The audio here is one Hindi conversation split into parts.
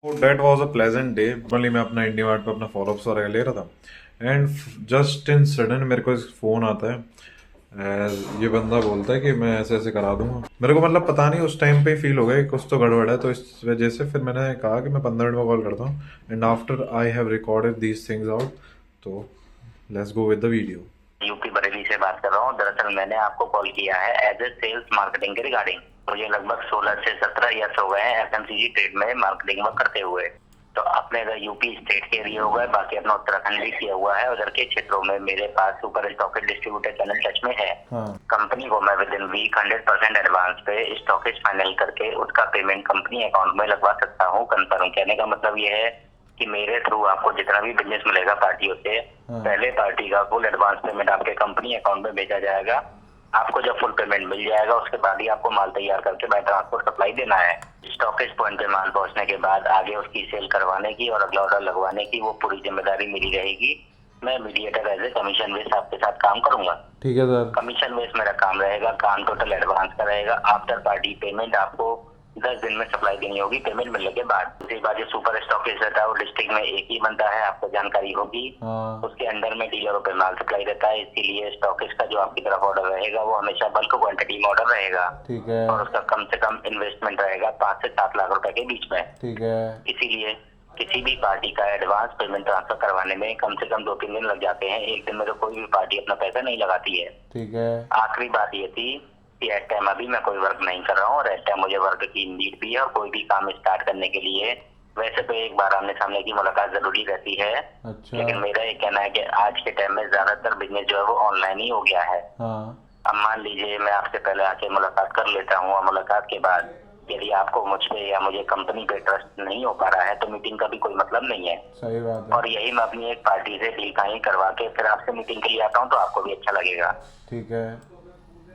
That was a pleasant day. Normally मैं अपना इंडिया मार्ट पे अपना फॉलोअप्स वगैरह ले रहा था एंड जस्ट इन सडन मेरे को एक फ़ोन आता है। ये बंदा बोलता है कि मैं ऐसे ऐसे करा दूंगा। मेरे को मतलब पता नहीं उस टाइम पे फील हो गया कि कुछ तो गड़बड़ है, तो इस वजह से फिर मैंने कहा कि मैं 15 मिनट में कॉल करता हूँ and after I have recorded these things out. तो let's go with the video. UP Bareilly से बात कर रहा हूँ। दरअसल मैंने आपको कॉल किया है एज ए सेल्स मार्केटिंग के रिगार्डिंग। मुझे लगभग 16 से 17 ईयर्स हो गए हैं एफएमसीजी ट्रेड में मार्केटिंग वर्क करते हुए। तो आपने अगर यूपी स्टेट के एरिया हुआ है, बाकी अपना उत्तराखंड भी किया हुआ है। उधर के क्षेत्रों में मेरे पास super stockage distributor channel touch में है। कंपनी को मैं विद इन वीक 100% एडवांस पे स्टॉकेज फाइनल करके उसका पेमेंट कंपनी अकाउंट में लगवा सकता हूँ। कंफर्म कहने का मतलब ये है कि मेरे थ्रू आपको जितना भी बिजनेस मिलेगा पार्टियों से, पहले पार्टी का फुल एडवांस पेमेंट आपके कंपनी अकाउंट में भेजा जाएगा। आपको जब फुल पेमेंट मिल जाएगा उसके बाद ही आपको माल तैयार करके बाय ट्रांसपोर्ट सप्लाई देना है। स्टॉकेज पॉइंट पे माल पहुंचने के बाद आगे उसकी सेल करवाने की और अगला ऑर्डर लगवाने की वो पूरी जिम्मेदारी मेरी रहेगी। मैं mediator as a commission base आपके साथ काम करूंगा। ठीक है सर। कमीशन बेस मेरा काम रहेगा। काम टोटल एडवांस का रहेगा। आफ्टर पार्टी पेमेंट आपको 10 दिन में सप्लाई देनी होगी पेमेंट मिलने के बाद। दूसरी बात, जो सुपर स्टॉकेज रहता है वो डिस्ट्रिक्ट में एक ही बनता है, आपको जानकारी होगी। उसके अंडर में डीलरों पे माल सप्लाई रहता है, इसीलिए स्टॉकेज का जो आपकी तरफ ऑर्डर रहेगा वो हमेशा बल्क क्वांटिटी में ऑर्डर रहेगा। ठीक है। और उसका कम से कम इन्वेस्टमेंट रहेगा 5 से 7 लाख रुपए के बीच में। ठीक है। इसीलिए किसी भी पार्टी का एडवांस पेमेंट ट्रांसफर करवाने में कम से कम 2-3 दिन लग जाते हैं। एक दिन में तो कोई भी पार्टी अपना पैसा नहीं लगाती है। ठीक है। आखिरी बात ये थी कि एट टाइम अभी मैं कोई वर्क नहीं कर रहा हूँ और एट टाइम मुझे वर्क की नीड भी है। और कोई भी काम स्टार्ट करने के लिए वैसे तो एक बार आमने सामने की मुलाकात जरूरी रहती है। अच्छा। लेकिन मेरा ये कहना है कि आज के टाइम में ज्यादातर बिजनेस जो है वो ऑनलाइन ही हो गया है। अब मान लीजिए मैं आपसे पहले आके मुलाकात कर लेता हूँ और मुलाकात के बाद यदि आपको मुझ पे या मुझे कंपनी पे ट्रस्ट नहीं हो पा रहा है तो मीटिंग का भी कोई मतलब नहीं है। सही बात है। और यही मैं अपनी एक पार्टी से डील फाइनल करवा के फिर आपसे मीटिंग के लिए आता हूँ तो आपको भी अच्छा लगेगा। ठीक है।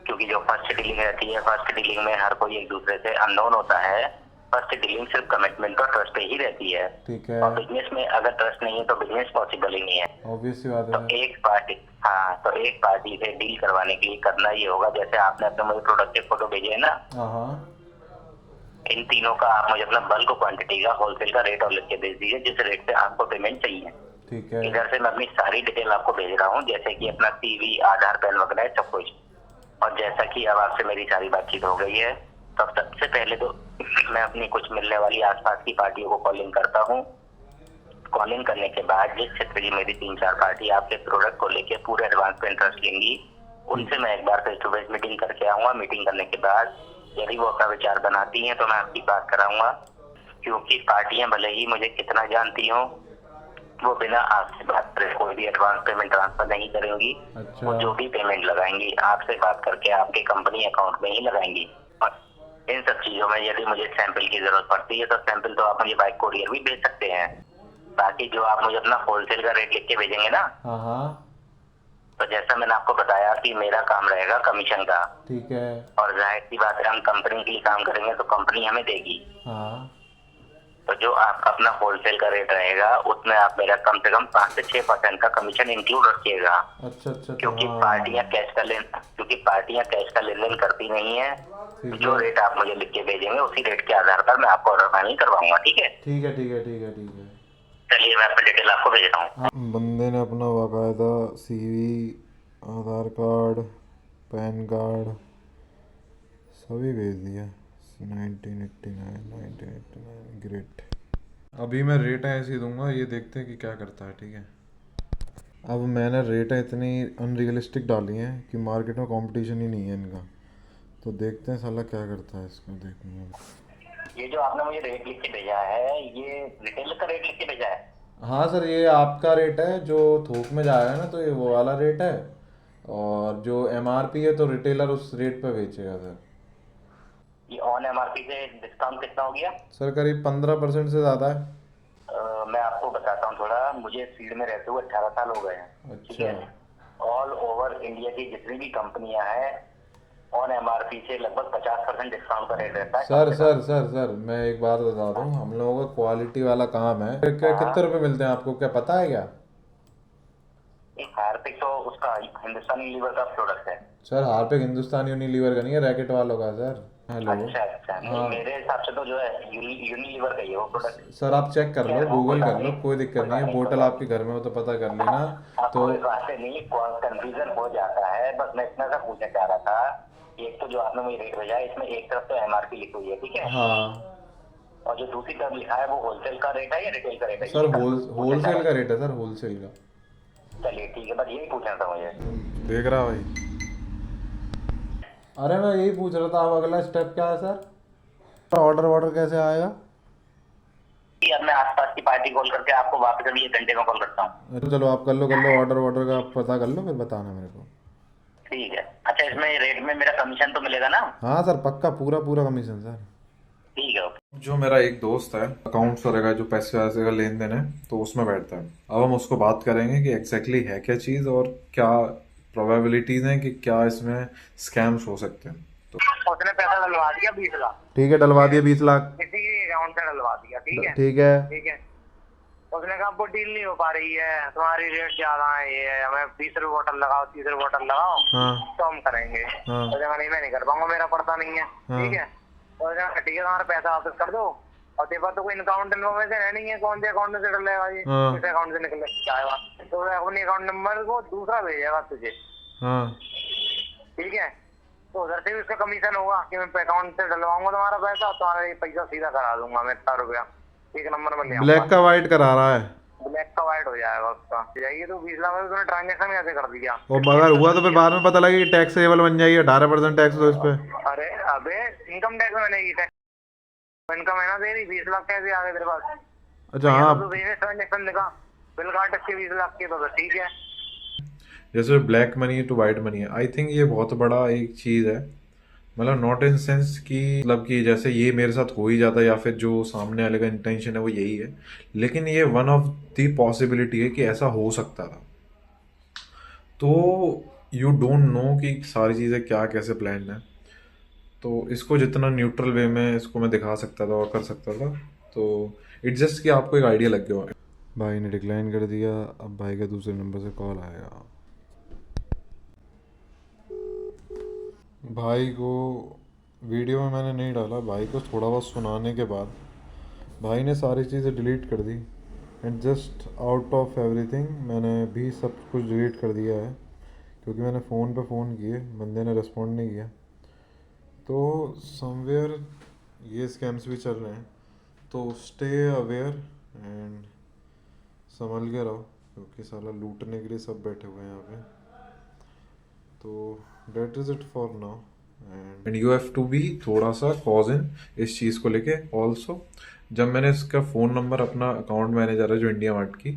क्योंकि जो फर्स्ट डीलिंग रहती है, फर्स्ट डीलिंग में हर कोई एक दूसरे से अननोन होता है। फर्स्ट डीलिंग सिर्फ कमिटमेंट और ट्रस्ट पे ही रहती है। ठीक है। और बिजनेस में अगर ट्रस्ट नहीं है तो बिजनेस पॉसिबल ही नहीं है। ऑब्वियस सी बात तो है। एक पार्टी से डील करवाने के लिए करना ये होगा, जैसे आपने अपने मुझे प्रोडक्ट के फोटो भेजे है ना, इन तीनों का आप मुझे अपना बल्क क्वांटिटी का होलसेल का रेट और लिख के भेज दीजिए जिस रेट से आपको पेमेंट चाहिए। ठीक है। इधर से मैं अपनी सारी डिटेल आपको भेज रहा हूँ, जैसे कि अपना CV, आधार, पैन वगैरह सब कुछ। और जैसा कि अब आपसे मेरी सारी बातचीत हो गई है तो सबसे पहले तो मैं अपनी कुछ मिलने वाली आसपास की पार्टियों को कॉलिंग करता हूँ। कॉलिंग करने के बाद जिस क्षेत्र की मेरी 3-4 पार्टी आपके प्रोडक्ट को लेके पूरे एडवांस पे इंटरेस्ट लेंगी, उनसे मैं एक बार फेस टू फेस मीटिंग करके आऊंगा। मीटिंग करने के बाद यदि वो अपना विचार बनाती हैं तो मैं आपकी बात कराऊंगा। क्योंकि पार्टियां भले ही मुझे कितना जानती हो, वो बिना आपसे बात करे कोई भी एडवांस पेमेंट ट्रांसफर नहीं करेंगी। अच्छा। वो जो भी पेमेंट लगाएंगी आपसे बात करके आपके कंपनी अकाउंट में ही लगाएंगी। और इन सब चीजों में यदि मुझे सैंपल की जरूरत पड़ती है तो सैंपल तो आप मुझे बाइक कोरियर भी भेज सकते हैं। बाकी जो आप मुझे अपना होलसेल का रेट लिख के भेजेंगे ना, तो जैसा मैंने आपको बताया कि मेरा काम रहेगा कमीशन का। ठीक है। और जाहिर सी बात है हम कंपनी के लिए काम करेंगे तो कंपनी हमें देगी। तो जो आपका अपना होलसेल का रेट रहेगा उसमें आप मेरा कम से कम 5 से 6% का कमीशन इंक्लूड रखिएगा। अच्छा। क्योंकि पार्टियां कैश का लेन देन करती नहीं है। जो रेट आप मुझे लिख के भेजेंगे उसी रेट के आधार पर मैं आपको ऑर्डर फाइनल करवाऊंगा। ठीक है। ठीक है। ठीक है। ठीक है। ठीक है। चलिए मैं अपनी डिटेल आपको भेज रहा हूँ। बंदे ने अपना बाकायदा CV, आधार कार्ड, पैन कार्ड सभी भेज दिया। 1989 ग्रेट। अभी मैं रेटें ऐसी दूंगा, ये देखते हैं कि क्या करता है। ठीक है। अब मैंने रेटें इतनी अनरियलिस्टिक डाली हैं कि मार्केट में कंपटीशन ही नहीं है इनका, तो देखते हैं साला क्या करता है। इसको देखूंगा। ये जो आपने मुझे रेट लिख के भेजा है, ये रिटेल का रेट लिख के भेजा है? हाँ सर, ये आपका रेट है। जो थोक में जाएगा ना तो ये वो वाला रेट है, और जो MRP है तो रिटेलर उस रेट पे बेचेगा सर। ये ऑन MRP से डिस्काउंट कितना हो गया? सर करीब 15% से ज़्यादा है। मैं आपको बताता हूँ थोड़ा। मुझे फील्ड में रहते हुए 18 साल हो गए हैं। अच्छा। ऑल ओवर इंडिया की जितनी भी कंपनियां हैं ऑन MRP से लगभग 50% डिस्काउंट का रेट रहता है। सर मैं एक बात बता दूं, हम लोगों का क्वालिटी वाला काम है। कितने रुपए मिलते हैं आपको, क्या पता है क्या? हार्पिक तो उसका हिंदुस्तानी लीवर का प्रोडक्ट है। सर हार्पिक हिंदुस्तानी यूनिलीवर का नहीं है, रैकेट वालों का सर। हेलो। अच्छा अच्छा, नहीं हाँ मेरे हिसाब से तो जो है यूनिलीवर का ही है वो प्रोडक्ट। सर, आप चेक कर लो, गूगल कर लो, कोई दिक्कत नहीं है। बोतल आपके घर में हो तो पता कर लेना। तो कोई बात नहीं, कंफ्यूजन हो जाता है, बस मैं इतना सा पूछना चाह रहा था। एक तो जो आपने मुझे रेट भेजा है, इसमें एक तरफ तो एमआरपी लिखी हुई है, ठीक है, हाँ और जो दूसरी तरफ लिखा है वो होलसेल का रेट है या रिटेल का रेट है, सर, ये पूछना चाह होलसेल रहा का रेट है सर, होलसेल का। था। चलिए ठीक है, बस यही पूछना था मुझे। देख रहा भाई। अरे मैं यही पूछ रहा था, अब अगला स्टेप क्या है सर? ऑर्डर ऑर्डर कैसे आएगा? कि अब मैं आसपास की पार्टी कॉल करके आपको वापस अभी 1 घंटे में कॉल करता हूँ। चलो आप कर लो ऑर्डर ऑर्डर का आप पता कर लो, फिर बताना मेरे को। ठीक है। अच्छा, इसमें रेट में मेरा कमीशन तो मिलेगा ना? हाँ सर, पक्का पूरा पूरा कमीशन सर। ठीक है, ओके। जो मेरा एक दोस्त है, अकाउंट्स वगैरह जो पैसे वैसे का लेन देन है, तो उसमें बैठता है। अब हम उसको बात करेंगे कि एग्जैक्टली है क्या चीज़ और क्या प्रोबेबिलिटीज हैं कि क्या इसमें स्कैम्स हो सकते हैं। तो उसने पैसा डलवा दिया 20 लाख, ठीक है, डलवा दिया 20 लाख। किसी के अकाउंट से डलवा दिया, ठीक है ठीक है। ठीक है। उसने कहा वो डील नहीं हो पा रही है, तुम्हारी रेट ज्यादा है, ये है, हमें 20 रुपये बोतल लगाओ, 30 रुपये बोतल लगाओ, हाँ तो हम करेंगे। हाँ तो जगह नहीं, मैं नहीं कर पाऊंगा, मेरा पड़ता नहीं है, हाँ। ठीक है। तो ठीक है, तुम्हारा पैसा वापस कर दो, और तेरे पास तो कोई अकाउंट इन्फॉर्मेशन है नहीं है, कौन से अकाउंट में से डलेगा ये, हाँ। किस अकाउंट से निकले जाएगा, तो मैं अपने अकाउंट नंबर को दूसरा भेजेगा तुझे, हाँ ठीक है। तो उधर से भी उसका कमीशन होगा कि मैं अकाउंट से डलवाऊंगा तुम्हारा पैसा, और तुम्हारा ये पैसा सीधा करा दूंगा मैं, 100 रुपया 1 नंबर में ले आऊंगा। ब्लैक का वाइट करा रहा है। ब्लैक का वाइट हो जाएगा उसका, जाइए। तो 20 लाख में तूने ट्रांजेक्शन कैसे कर दिया? और अगर हुआ तो फिर बाद में पता लगे कि टैक्सेबल बन जाएगी, 18% टैक्स हो इस पे। अरे अबे, इनकम टैक्स बनेगी, टैक्स इनकम है ना तेरी, 20 लाख कैसे आ गए तेरे पास? अच्छा हाँ। तो बिजनेस ट्रांजेक्शन दिखा, बिल काट के 20 लाख के, तो ठीक है। जैसे black money to white money है, आई थिंक ये बहुत बड़ा एक चीज़ है। मतलब नॉट इन सेंस कि मतलब कि जैसे ये मेरे साथ हो ही जाता है या फिर जो सामने वाले का इंटेंशन है वो यही है, लेकिन ये वन ऑफ द पॉसिबिलिटी है कि ऐसा हो सकता था। तो यू डोंट नो कि सारी चीज़ें क्या कैसे प्लान है। तो इसको जितना न्यूट्रल वे में इसको मैं दिखा सकता था और कर सकता था, तो इट्स जस्ट कि आपको एक आइडिया लग गया। भाई ने डिक्लाइन कर दिया, अब भाई का दूसरे नंबर से कॉल आएगा। भाई को वीडियो में मैंने नहीं डाला, भाई को थोड़ा बहुत सुनाने के बाद भाई ने सारी चीज़ें डिलीट कर दी। And just out of everything मैंने भी सब कुछ डिलीट कर दिया है, क्योंकि मैंने फ़ोन पे फ़ोन किए, बंदे ने रिस्पॉन्ड नहीं किया। तो समवेयर ये स्कैम्स भी चल रहे हैं, तो स्टे अवेयर एंड संभल के रहो, क्योंकि साला लूटने के लिए सब बैठे हुए हैं यहाँ पे। तो that is it for now, and you have to be थोड़ा सा कॉजन इस चीज़ को लेके। ऑल्सो जब मैंने इसका फ़ोन नंबर अपना अकाउंट मैनेजर है जो इंडिया मार्ट की,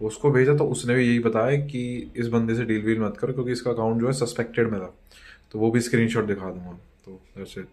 उसको भेजा, तो उसने भी यही बताया कि इस बंदे से डील वील मत करो, क्योंकि इसका अकाउंट जो है सस्पेक्टेड में था। तो वो भी स्क्रीनशॉट दिखा दूंगा। तो दैट्स इट।